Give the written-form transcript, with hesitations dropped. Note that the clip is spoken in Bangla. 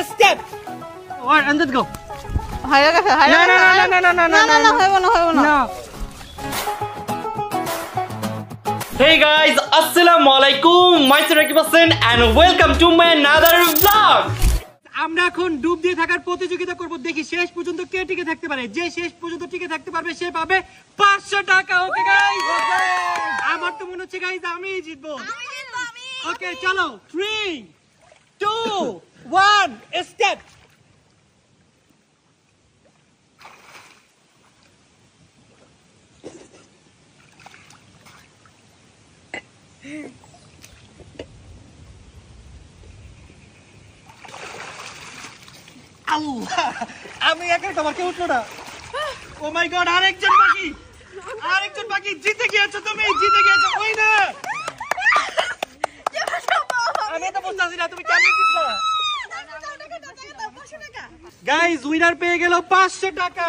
step. Alright, and let's go. No. Hey guys, assalamu alaikum. Myself Rakib Hossain and welcome to my another vlog. আমরা এখন ডুব দিয়ে থাকার প্রতিযোগিতা করব, দেখি শেষ পর্যন্ত কে টিকে থাকতে পারে। যে শেষ পর্যন্ত টিকে থাকতে পারবে সে পাবে 500 টাকা। ওকে গাইস, আমার তো মনে হচ্ছে গাইস আমিই জিতবো। ওকে চলো, 3 2 1 স্টেপ। আমি একা তোমার কেউ উঠলো না। ও মাই গড, আরেকজন বাকি। জিতে গিয়েছো তুমি, জিতে গিয়েছো। ওই না, আমি তো বুঝতাছি না তুমি কেমনে জিতলা। গাইস উইনার পেয়ে গেল 500 টাকা।